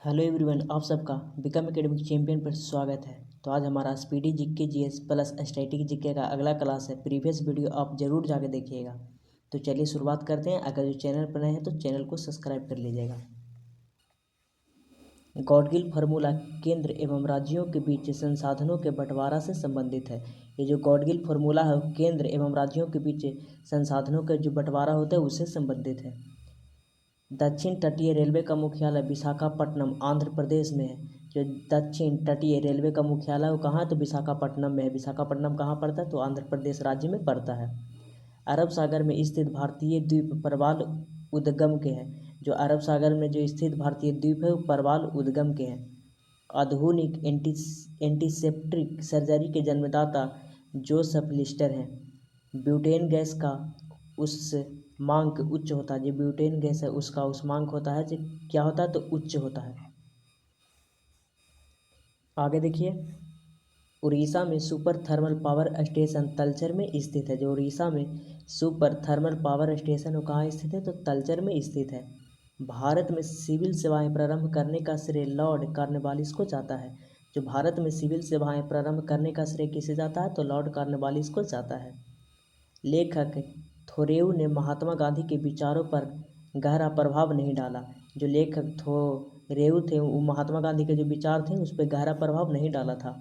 Hello everyone, आप सबका become academic champion पर स्वागत है। तो आज हमारा speedy GK GS plus static GK का अगला क्लास है। प्रीवियस वीडियो आप जरूर जाके देखिएगा। तो चलिए शुरुआत करते हैं। अगर जो चैनल पर नए हैं तो चैनल को सब्सक्राइब कर लीजिएगा। गॉडगिल फार्मूला केंद्र एवं राज्यों के बीच संसाधनों के बंटवारा से संबंधित है। ये जो गॉडगिल फार्मूला है केंद्र एवं राज्यों के बीच संसाधनों का जो बंटवारा होता है उससे संबंधित है। दक्षिण तटीय रेलवे का मुख्यालय विशाखापट्टनम आंध्र प्रदेश में है। जो दक्षिण तटीय रेलवे का मुख्यालय वो कहाँ है? तो विशाखापट्टनम में है। विशाखापट्टनम कहाँ पड़ता है? तो आंध्र प्रदेश राज्य में पड़ता है। अरब सागर में स्थित भारतीय द्वीप प्रवाल उद्गम के हैं। जो अरब सागर में जो स्थित भारतीय द्वीप है वो प्रवाल उद्गम के हैं। आधुनिक एंटीसेप्टिक सर्जरी के जन्मदाता जोसेफ लिस्टर हैं। ब्यूटेन गैस का उष्मांक उच्च होता है। जो ब्यूटेन गैस है उसका उष्मांक होता है जो क्या होता है? तो उच्च होता है। आगे देखिए, उड़ीसा में super thermal power station Talcher में स्थित है। जो उड़ीसा में सुपर थर्मल पावर स्टेशन वो कहाँ स्थित है? तो तलचर में स्थित है। भारत में सिविल सेवाएं प्रारंभ करने का श्रेय लॉर्ड कॉर्नवालिस को जाता है। जो भारत में सिविल सेवाएं प्रारंभ करने का श्रेय किसे जाता है? तो लॉर्ड कॉर्नवालिस को जाता है। लेखक थोरेउ ने महात्मा गांधी के विचारों पर गहरा प्रभाव नहीं डाला। जो लेखक थोरेउ थे वो महात्मा गांधी के जो विचार थे उस पर गहरा प्रभाव नहीं डाला था।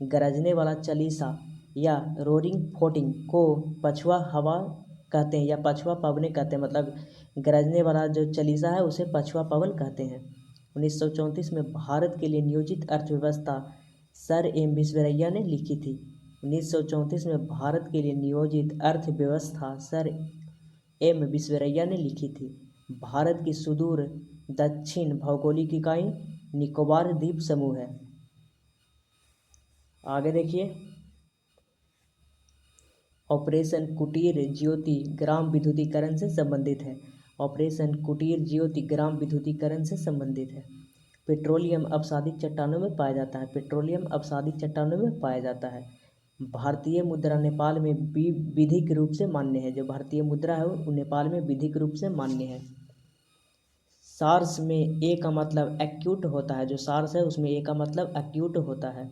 गरजने वाला चालीसा या रोरिंग फोर्टिंग को पछुआ हवा कहते हैं या पछुआ पवने कहते हैं। मतलब गरजने वाला जो चालीसा है उसे पछुआ पवन कहते हैं। 1934 में भारत के लिए नियोजित अर्थव्यवस्था सर एम विश्वेश्वरैया ने लिखी थी। 1934 में भारत के लिए नियोजित अर्थव्यवस्था सर एम विश्वेश्वरैया ने लिखी थी। भारत की सुदूर दक्षिण भौगोलिक इकाई निकोबार द्वीप समूह है। आगे देखिए, ऑपरेशन कुटीर ज्योति ग्राम विद्युतीकरण से संबंधित है। ऑपरेशन कुटीर ज्योति ग्राम विद्युतीकरण से संबंधित है। पेट्रोलियम अपसादित चट्टानों में पाया जाता है। पेट्रोलियम अपसादित चट्टानों में पाया जाता है। भारतीय मुद्रा नेपाल में विधिक रूप से मान्य है। जो भारतीय मुद्रा है वो नेपाल में विधिक रूप से मान्य है। सार्स में ए का मतलब एक्यूट होता है। जो सार्स है उसमें ए का मतलब एक्यूट होता है।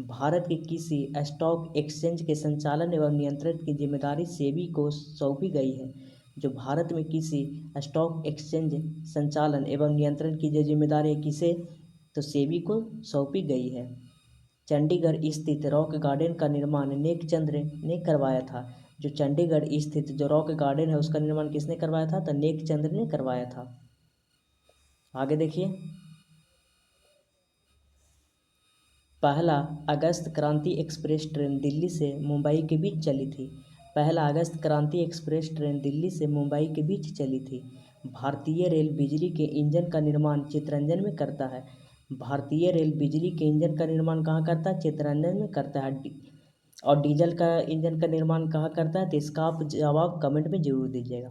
भारत के किसी स्टॉक एक्सचेंज के संचालन एवं नियंत्रण की जिम्मेदारी सेबी को सौंपी गई है। जो भारत में किसी स्टॉक एक्सचेंज संचालन एवं नियंत्रण की जो जिम्मेदारी है किसे? तो सेबी को सौंपी गई है। चंडीगढ़ स्थित रॉक गार्डन का निर्माण नेक चंद्र ने करवाया था। जो चंडीगढ़ स्थित जो रॉक गार्डन है उसका निर्माण किसने करवाया था? तो नेक चंद्र ने करवाया था। आगे देखिए, पहला अगस्त क्रांति एक्सप्रेस ट्रेन दिल्ली से मुंबई के बीच चली थी। पहला अगस्त क्रांति एक्सप्रेस ट्रेन दिल्ली से मुंबई के बीच चली थी। भारतीय रेल बिजली के इंजन का निर्माण चित्तरंजन में करता है। भारतीय रेल बिजली के इंजन का निर्माण कहाँ करता है? चित्तरंजन में करता है। और डीजल का इंजन का निर्माण कहाँ करता है? तो इसका आप जवाब कमेंट में जरूर दीजिएगा।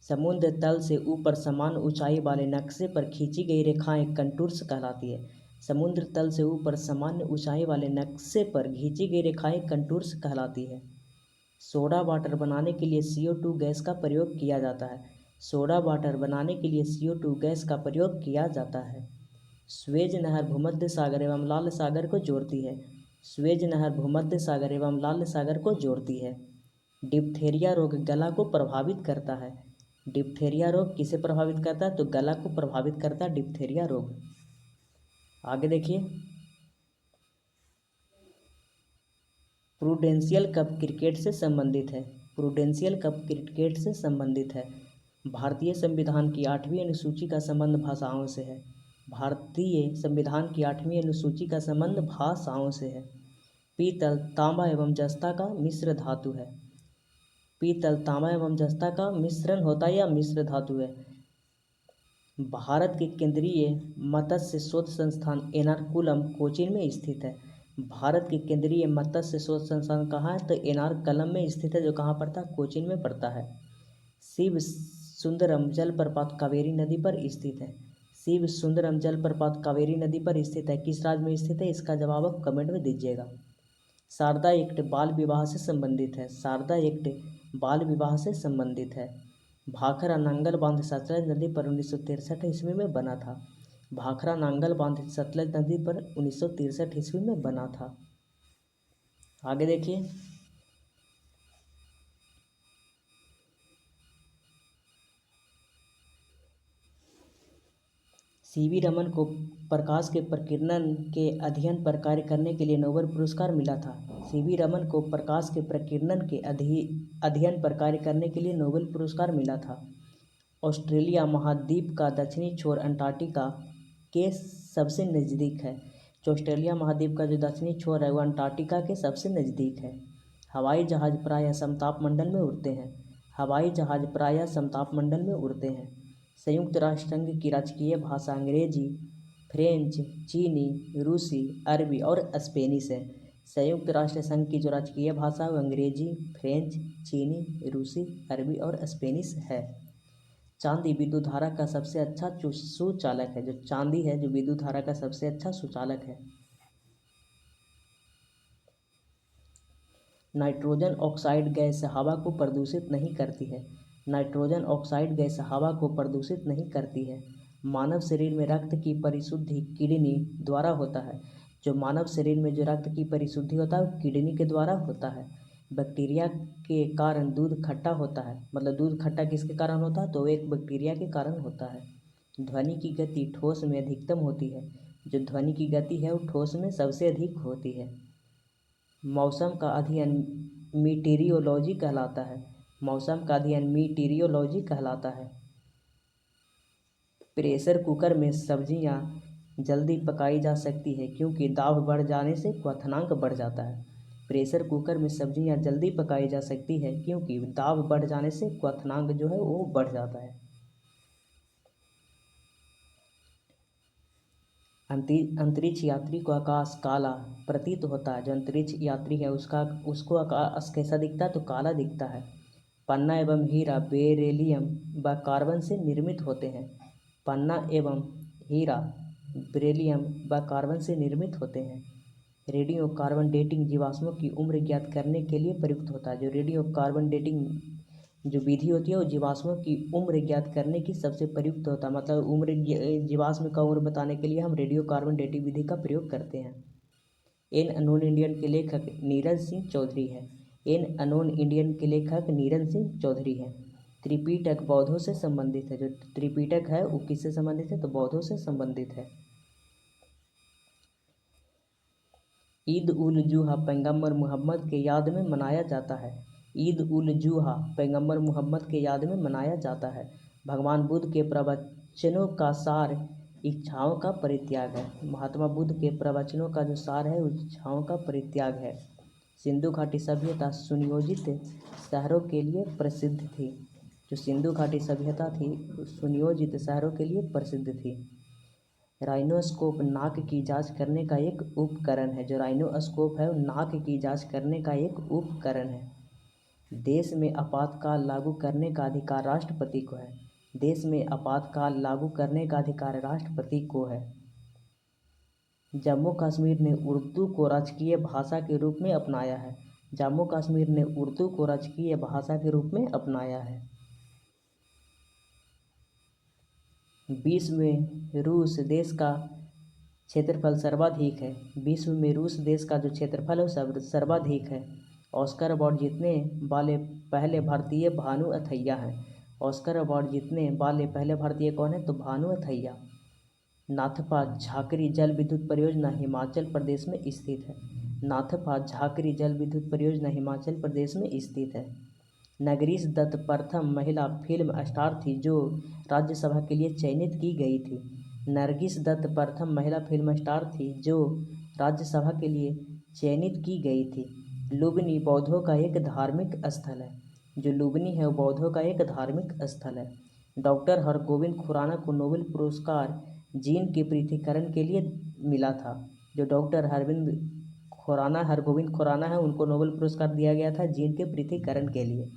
समुद्र तल से ऊपर समान ऊंचाई वाले नक्शे पर खींची गई रेखाएं कंटूर्स कहलाती है। समुद्र तल से ऊपर सामान्य ऊंचाई वाले नक्शे पर खींची गई रेखाएं कंटूर्स कहलाती है। सोडा वाटर बनाने के लिए CO2 गैस का प्रयोग किया जाता है। सोडा वाटर बनाने के लिए CO2 गैस का प्रयोग किया जाता है। स्वेज नहर भूमध्य सागर एवं लाल सागर को जोड़ती है। स्वेज नहर भूमध्य सागर एवं लाल सागर को जोड़ती है। डिप्थेरिया रोग गला को प्रभावित करता है। डिप्थेरिया रोग किसे प्रभावित करता है? तो गला को प्रभावित करता है डिप्थेरिया रोग। आगे देखिए, प्रूडेंशियल कप क्रिकेट से संबंधित है। प्रूडेंशियल कप क्रिकेट से संबंधित है। भारतीय संविधान की 8वीं अनुसूची का संबंध भाषाओं से है। भारतीय संविधान की 8वीं अनुसूची का संबंध भाषाओं से है। पीतल तांबा एवं जस्ता का मिश्र धातु है। पीतल तांबा एवं जस्ता का मिश्रण होता है या मिश्र धातु है। भारत के केंद्रीय मत्स्य शोध संस्थान एर्नाकुलम कोचीन में स्थित है। भारत के केंद्रीय मत्स्य शोध संस्थान कहाँ है? तो एर्नाकुलम में स्थित है। जो कहाँ पड़ता है? कोचीन में पड़ता है। शिव सुंदरम जलप्रपात कावेरी नदी पर स्थित है। शिव सुंदरम जलप्रपात कावेरी नदी पर स्थित है। किस राज्य में स्थित है? इसका जवाब आप कमेंट में दीजिएगा। शारदा एक्ट बाल विवाह से संबंधित है। शारदा एक्ट बाल विवाह से संबंधित है। भाखरा नंगल बांध सतलज नदी पर 1963 ईस्वी में बना था। भाखड़ा नांगल बांध सतलज नदी पर 1963 ईस्वी में बना था। आगे देखिए, सीवी रमन को प्रकाश के प्रकीर्णन के अध्ययन पर कार्य करने के लिए नोबेल पुरस्कार मिला था। सीवी रमन को प्रकाश के प्रकीर्णन के अध्ययन पर कार्य करने के लिए नोबेल पुरस्कार मिला था। ऑस्ट्रेलिया महाद्वीप का दक्षिणी छोर अंटार्कटिका के सबसे नज़दीक है। जो ऑस्ट्रेलिया महाद्वीप का जो दक्षिणी छोर है वो अंटार्कटिका के सबसे नज़दीक है। हवाई जहाज़ प्रायः समताप मंडल में उड़ते हैं। हवाई जहाज़ प्रायः समताप मंडल में उड़ते हैं। संयुक्त राष्ट्र संघ की राजकीय भाषा अंग्रेजी, फ्रेंच, चीनी, रूसी, अरबी और स्पेनिश है। संयुक्त राष्ट्र संघ की जो राजकीय भाषा है वो अंग्रेजी, फ्रेंच, चीनी, रूसी, अरबी और स्पेनिश है। चांदी विद्युत धारा का सबसे अच्छा सुचालक है। जो चांदी है जो विद्युत धारा का सबसे अच्छा सुचालक है। नाइट्रोजन ऑक्साइड गैस हवा को प्रदूषित नहीं करती है। नाइट्रोजन ऑक्साइड गैस हवा को प्रदूषित नहीं करती है। मानव शरीर में रक्त की परिशुद्धि किडनी द्वारा होता है। जो मानव शरीर में जो रक्त की परिशुद्धि होता है वो किडनी के द्वारा होता है। बैक्टीरिया के कारण दूध खट्टा होता है। मतलब दूध खट्टा किसके कारण होता है, तो एक बैक्टीरिया के कारण होता है। ध्वनि की गति ठोस में अधिकतम होती है। जो ध्वनि की गति है वो ठोस में सबसे अधिक होती है। मौसम का अध्ययन मीटीरियोलॉजी कहलाता है। मौसम का अध्ययन मीटीरियोलॉजी कहलाता है। प्रेशर कुकर में सब्जियां जल्दी पकाई जा सकती है क्योंकि दाब बढ़ जाने से क्वथनांक बढ़ जाता है। प्रेशर कुकर में सब्जियां जल्दी पकाई जा सकती है क्योंकि दाब बढ़ जाने से क्वथनांक जो है वो बढ़ जाता है। अंतरिक्ष यात्री को आकाश काला प्रतीत होता है। जो अंतरिक्ष यात्री है उसको आकाश कैसा दिखता है, तो काला दिखता है। पन्ना एवं हीरा बेरिलियम व कार्बन से निर्मित होते हैं। पन्ना एवं हीरा बेरिलियम व कार्बन से निर्मित होते हैं। रेडियो कार्बन डेटिंग जीवाश्मों की उम्र ज्ञात करने के लिए प्रयुक्त होता है। जो रेडियो कार्बन डेटिंग जो विधि होती है वो जीवाश्मों की उम्र ज्ञात करने की सबसे प्रयुक्त होता है। मतलब जीवाश्म का उम्र बताने के लिए हम रेडियो कार्बन डेटिंग विधि का प्रयोग करते हैं। एन अनोन इंडियन के लेखक नीरज सिंह चौधरी है। एन अनोन इंडियन के लेखक नीरज सिंह चौधरी है। त्रिपिटक बौद्धों से संबंधित है। जो त्रिपिटक है वो किससे संबंधित है, तो बौद्धों से संबंधित है। ईद उल जुहा पैगंबर मोहम्मद के याद में मनाया जाता है। ईद उल जुहा पैगंबर मोहम्मद के याद में मनाया जाता है। भगवान बुद्ध के प्रवचनों का सार इच्छाओं का परित्याग है। महात्मा बुद्ध के प्रवचनों का जो सार है वो इच्छाओं का परित्याग है। सिंधु घाटी सभ्यता सुनियोजित शहरों के लिए प्रसिद्ध थी। जो सिंधु घाटी सभ्यता थी सुनियोजित शहरों के लिए प्रसिद्ध थी। राइनोस्कोप नाक की जांच करने का एक उपकरण है। जो राइनोस्कोप है वो नाक की जांच करने का एक उपकरण है। देश में आपातकाल लागू करने का अधिकार राष्ट्रपति को है। देश में आपातकाल लागू करने का अधिकार राष्ट्रपति को है। जम्मू कश्मीर ने उर्दू को राजकीय भाषा के रूप में अपनाया है। जम्मू कश्मीर ने उर्दू को राजकीय भाषा के रूप में अपनाया है। विश्व में रूस देश का क्षेत्रफल सर्वाधिक है। विश्व में रूस देश का जो क्षेत्रफल है वो सर्वाधिक है। ऑस्कर अवार्ड जीतने वाले पहले भारतीय भानु अथैया हैं। ऑस्कर अवार्ड जीतने वाले पहले भारतीय कौन है, तो भानु अथैया। नाथपा झाकरी जल विद्युत परियोजना हिमाचल प्रदेश में स्थित है। नाथपा झाकरी जल विद्युत परियोजना हिमाचल प्रदेश में स्थित है। नगरीश दत्त प्रथम महिला फिल्म स्टार थी जो राज्यसभा के लिए चयनित की गई थी। नरगिस दत्त प्रथम महिला फिल्म स्टार थी जो राज्यसभा के लिए चयनित की गई थी। लुम्बिनी बौद्धों का एक धार्मिक स्थल है। जो लुम्बिनी है वो बौद्धों का एक धार्मिक स्थल है। डॉक्टर हरगोविंद खुराना को नोबेल पुरस्कार जीन के पृथक्करण के लिए मिला था। जो डॉक्टर हरगोविंद खुराना है उनको नोबेल पुरस्कार दिया गया था जीन के पृथक्करण के लिए।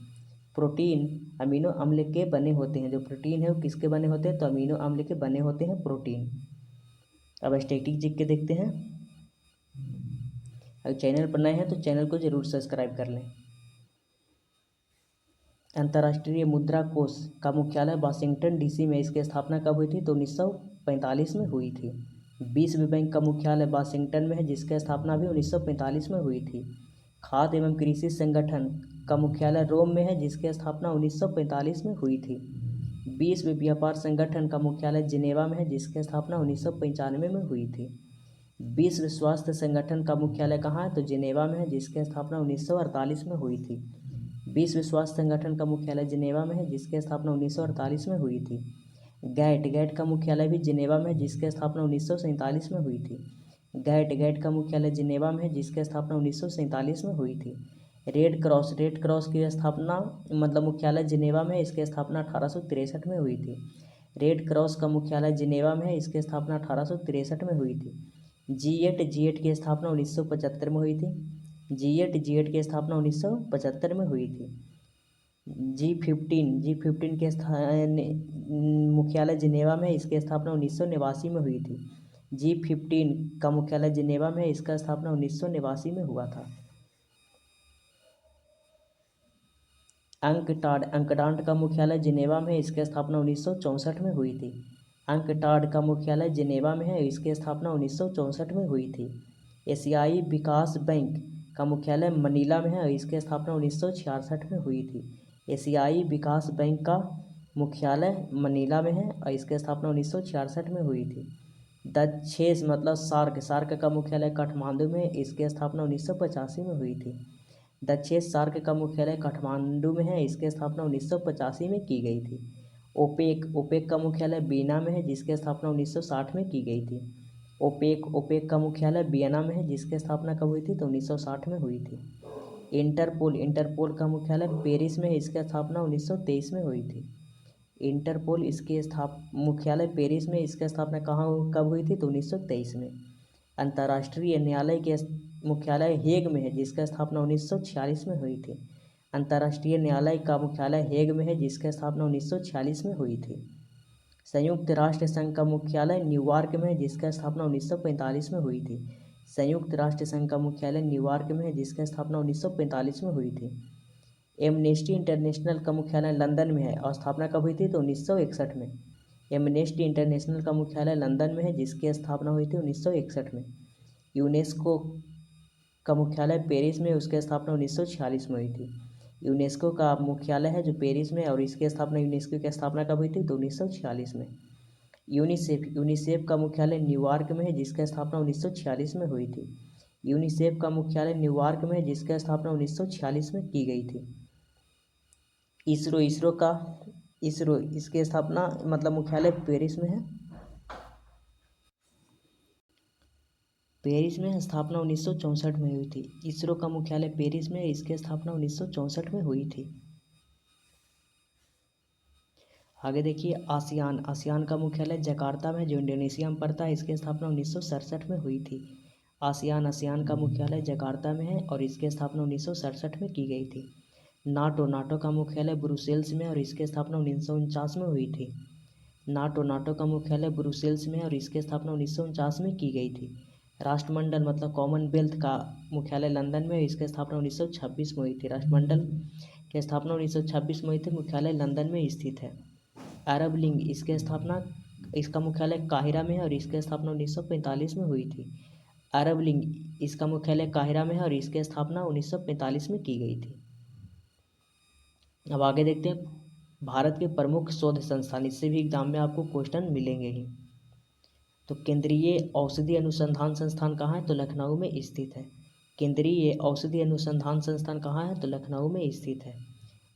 प्रोटीन अमीनो अम्ल के बने होते हैं। जो प्रोटीन है वो किसके बने होते हैं, तो अमीनो अम्ल के बने होते हैं प्रोटीन। अब स्टैटिक जीके के देखते हैं। अगर चैनल पर नए हैं तो चैनल को ज़रूर सब्सक्राइब कर लें। अंतर्राष्ट्रीय मुद्रा कोष का मुख्यालय वाशिंगटन डीसी में, इसकी स्थापना कब हुई थी? तो 1945 में हुई थी। विश्व बैंक का मुख्यालय वाशिंगटन में है, जिसकी स्थापना भी 1945 में हुई थी। खाद्य एवं कृषि संगठन का मुख्यालय रोम में है, जिसकी स्थापना 1945 में हुई थी। विश्व व्यापार संगठन का मुख्यालय जिनेवा में है, जिसकी स्थापना 1995 में हुई थी। विश्व स्वास्थ्य संगठन का मुख्यालय कहाँ है? तो जिनेवा में है, जिसकी स्थापना 1948 में हुई थी। विश्व स्वास्थ्य संगठन का मुख्यालय जिनेवा में है, जिसकी स्थापना 1948 में हुई थी। गैट का मुख्यालय भी जिनेवा में है, जिसकी स्थापना 1947 में हुई थी। गैट का मुख्यालय जिनेवा में है, जिसकी स्थापना 1947 में हुई थी। रेड क्रॉस की स्थापना मतलब मुख्यालय जिनेवा में है, इसकी स्थापना 1863 में हुई थी। रेड क्रॉस का मुख्यालय जिनेवा में है, इसकी स्थापना 1863 में हुई थी। जी8 की स्थापना 1975 में हुई थी। जी8 की स्थापना 1975 में हुई थी। जी15 के मुख्यालय जिनेवा में है, इसकी स्थापना 1989 में हुई थी। जी15 का मुख्यालय जिनेवा में है, इसका स्थापना 1989 में हुआ था। अंकटाड का मुख्यालय जिनेवा में है, इसकी स्थापना 1964 में हुई थी। अंकटाड का मुख्यालय जिनेवा में है, इसकी स्थापना 1964 में हुई थी। एशियाई विकास बैंक का मुख्यालय मनीला में है, इसकी स्थापना 1966 में हुई थी। एशियाई विकास बैंक का मुख्यालय मनीला में है और इसकी स्थापना 1966 में हुई थी। द6 मतलब सार्क का मुख्यालय काठमांडू में, इसकी स्थापना 1985 में हुई थी। द6 सार्क का मुख्यालय काठमांडू में है, इसकी स्थापना 1985 में की गई थी। ओपेक का मुख्यालय बीना में है, जिसकी स्थापना 1960 में की गई थी। ओपेक का मुख्यालय वियना में है, जिसकी स्थापना कब हुई थी? तो 1960 में हुई थी। इंटरपोल का मुख्यालय पेरिस में है, इसकी स्थापना 1923 में हुई थी। इंटरपोल इसके मुख्यालय पेरिस में, इसकी स्थापना कब हुई थी? तो 1923 में। अंतर्राष्ट्रीय न्यायालय के मुख्यालय हेग में है, जिसकी स्थापना 1946 में हुई थी। अंतर्राष्ट्रीय न्यायालय का मुख्यालय हेग में है, जिसकी स्थापना 1946 में हुई थी। संयुक्त राष्ट्र संघ का मुख्यालय न्यूयॉर्क में है, जिसकी स्थापना 1945 में हुई थी। संयुक्त राष्ट्र संघ का मुख्यालय न्यूयॉर्क में है, जिसकी स्थापना 1945 में हुई थी। एमनेस्टी इंटरनेशनल का मुख्यालय लंदन में है और स्थापना कब हुई थी? तो 1961 में। एमनेस्टी इंटरनेशनल का मुख्यालय लंदन में है, जिसकी स्थापना हुई थी 1961 में। यूनेस्को का मुख्यालय पेरिस में, उसकी स्थापना 1946 में हुई थी। यूनेस्को का मुख्यालय है जो पेरिस में, और इसकी स्थापना यूनेस्को की स्थापना कब हुई थी? तो 1946 में। यूनिसेफ का मुख्यालय न्यूयॉर्क में है, जिसकी स्थापना 1946 में हुई थी। यूनिसेफ का मुख्यालय न्यूयॉर्क में है, जिसकी स्थापना 1946 में की गई थी। इसरो इसकी स्थापना मतलब मुख्यालय पेरिस में है। पेरिस में स्थापना 1964 में हुई थी। इसरो का मुख्यालय पेरिस में, इसकी स्थापना 1964 में हुई थी। आगे देखिए आसियान का मुख्यालय जकार्ता में, जो इंडोनेशिया में पड़ता है, इसकी स्थापना 1967 में हुई थी। आसियान का मुख्यालय जकार्ता में है और इसकी स्थापना 1967 में की गई थी। नाटो का मुख्यालय ब्रुसेल्स में और इसकी स्थापना 1949 में हुई थी। नाटो का मुख्यालय ब्रुसेल्स में और इसकी स्थापना 1949 में की गई थी। राष्ट्रमंडल मतलब कॉमनवेल्थ का मुख्यालय लंदन में, इसकी स्थापना 1926 में हुई थी। राष्ट्रमंडल की स्थापना 1926 में हुई थी, मुख्यालय लंदन में स्थित है। अरब लीग इसका मुख्यालय काहिरा में है और इसकी स्थापना 1945 में हुई थी। अरब लीग इसका मुख्यालय काहिरा में है और इसकी स्थापना 1945 में की गई थी। अब आगे देखते हैं भारत के प्रमुख शोध संस्थान, इससे भी एग्जाम में आपको क्वेश्चन मिलेंगे ही। तो केंद्रीय औषधि अनुसंधान संस्थान कहाँ है? तो लखनऊ में स्थित है। केंद्रीय औषधि अनुसंधान संस्थान कहाँ है? तो लखनऊ में स्थित है।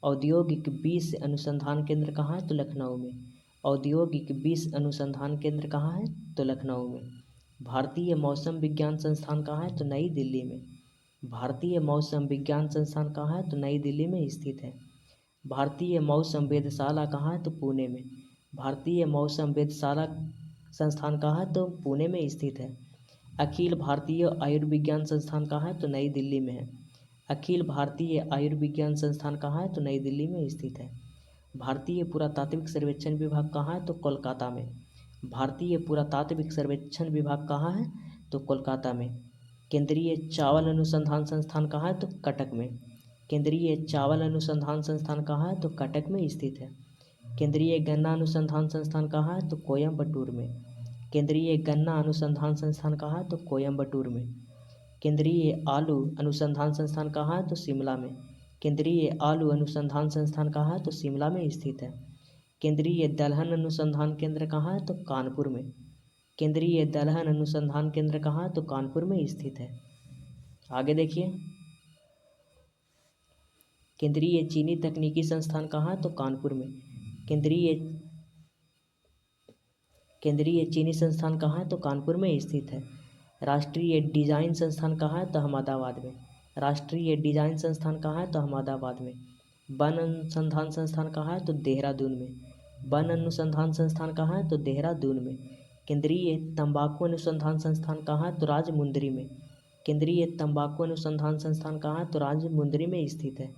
औद्योगिक विष अनुसंधान केंद्र कहाँ है? तो लखनऊ में। औद्योगिक विष अनुसंधान केंद्र कहाँ है? तो लखनऊ में। भारतीय मौसम विज्ञान संस्थान कहाँ है? तो नई दिल्ली में। भारतीय मौसम विज्ञान संस्थान कहाँ है? तो नई दिल्ली में स्थित है। भारतीय मौसम वेधशाला कहाँ है? तो पुणे में। भारतीय मौसम वेधशाला संस्थान कहाँ है? तो पुणे में स्थित है। अखिल भारतीय आयुर्विज्ञान संस्थान कहाँ है? तो नई दिल्ली में है। अखिल भारतीय आयुर्विज्ञान संस्थान कहाँ है? तो नई दिल्ली में स्थित है। भारतीय पुरातात्विक सर्वेक्षण विभाग कहाँ है? तो कोलकाता में। भारतीय पुरातात्विक सर्वेक्षण विभाग कहाँ है? तो कोलकाता में। केंद्रीय चावल अनुसंधान संस्थान कहाँ है? तो कटक में। केंद्रीय चावल अनुसंधान संस्थान कहाँ है? तो कटक में स्थित है। केंद्रीय गन्ना अनुसंधान संस्थान कहाँ है? तो कोयम्बटूर में। केंद्रीय गन्ना अनुसंधान संस्थान कहाँ है? तो कोयम्बटूर में। केंद्रीय आलू अनुसंधान संस्थान कहाँ है? तो शिमला में। केंद्रीय आलू अनुसंधान संस्थान कहाँ है? तो शिमला में स्थित है। केंद्रीय दलहन अनुसंधान केंद्र कहाँ है? तो कानपुर में। केंद्रीय दलहन अनुसंधान केंद्र कहाँ है? तो कानपुर में स्थित है। आगे देखिए, केंद्रीय चीनी तकनीकी संस्थान कहाँ है? तो कानपुर में। केंद्रीय चीनी संस्थान कहाँ है? तो कानपुर में स्थित है। राष्ट्रीय डिजाइन संस्थान कहाँ है? तो अहमदाबाद में। राष्ट्रीय डिजाइन संस्थान कहाँ है? तो अहमदाबाद में। वन अनुसंधान संस्थान कहाँ है? तो देहरादून में। वन अनुसंधान संस्थान कहाँ है? तो देहरादून में। केंद्रीय तंबाकू अनुसंधान संस्थान कहाँ है? तो राजमुंदरी में। केंद्रीय तंबाकू अनुसंधान संस्थान कहाँ है? तो राजमुंदरी में स्थित है।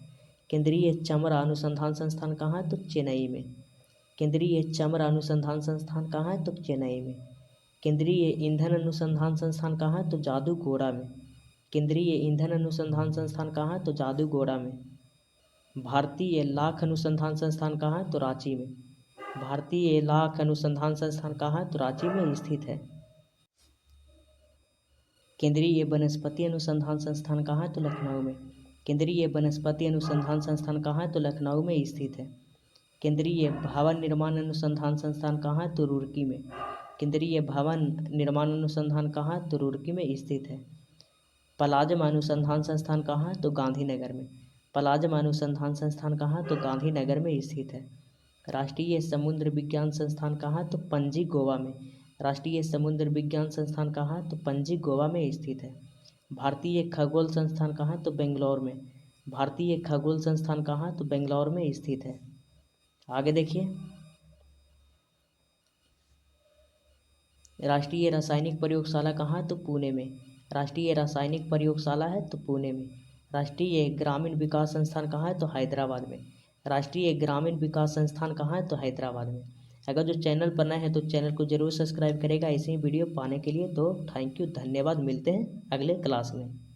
केंद्रीय चमड़ा अनुसंधान संस्थान कहाँ है? तो चेन्नई में। केंद्रीय चमड़ा अनुसंधान संस्थान कहाँ है? तो चेन्नई में। केंद्रीय ईंधन अनुसंधान संस्थान कहाँ है? तो जादूगोड़ा में। केंद्रीय ईंधन अनुसंधान संस्थान कहाँ है? तो जादूगोड़ा में। भारतीय लाख अनुसंधान संस्थान कहाँ है? तो रांची में। भारतीय लाख अनुसंधान संस्थान कहाँ है? तो रांची में स्थित है। केंद्रीय वनस्पति अनुसंधान संस्थान कहाँ है? तो लखनऊ में। केंद्रीय वनस्पति अनुसंधान संस्थान कहाँ है? तो लखनऊ में स्थित है। केंद्रीय भवन निर्माण अनुसंधान संस्थान कहाँ है? तो रुड़की में। केंद्रीय भवन निर्माण अनुसंधान कहाँ है? तो रुड़की में स्थित है। पलाजम अनुसंधान संस्थान कहाँ है? तो गांधीनगर में। पलाजम अनुसंधान संस्थान कहाँ है? तो गांधीनगर में स्थित है। राष्ट्रीय समुद्र विज्ञान संस्थान कहाँ है? तो पणजी गोवा में। राष्ट्रीय समुद्र विज्ञान संस्थान कहाँ है? तो पणजी गोवा में स्थित है। भारतीय खगोल संस्थान कहाँ है? तो बेंगलोर में। भारतीय खगोल संस्थान कहाँ है? तो बेंगलोर में स्थित है। आगे देखिए, राष्ट्रीय रासायनिक प्रयोगशाला कहाँ है? तो पुणे में। राष्ट्रीय रासायनिक प्रयोगशाला है तो पुणे में। राष्ट्रीय ग्रामीण विकास संस्थान कहाँ है? तो हैदराबाद में। राष्ट्रीय ग्रामीण विकास संस्थान कहाँ है? तो हैदराबाद में। अगर जो चैनल पर नए हैं तो चैनल को जरूर सब्सक्राइब करेगा ऐसे ही वीडियो पाने के लिए। तो थैंक यू, धन्यवाद। मिलते हैं अगले क्लास में।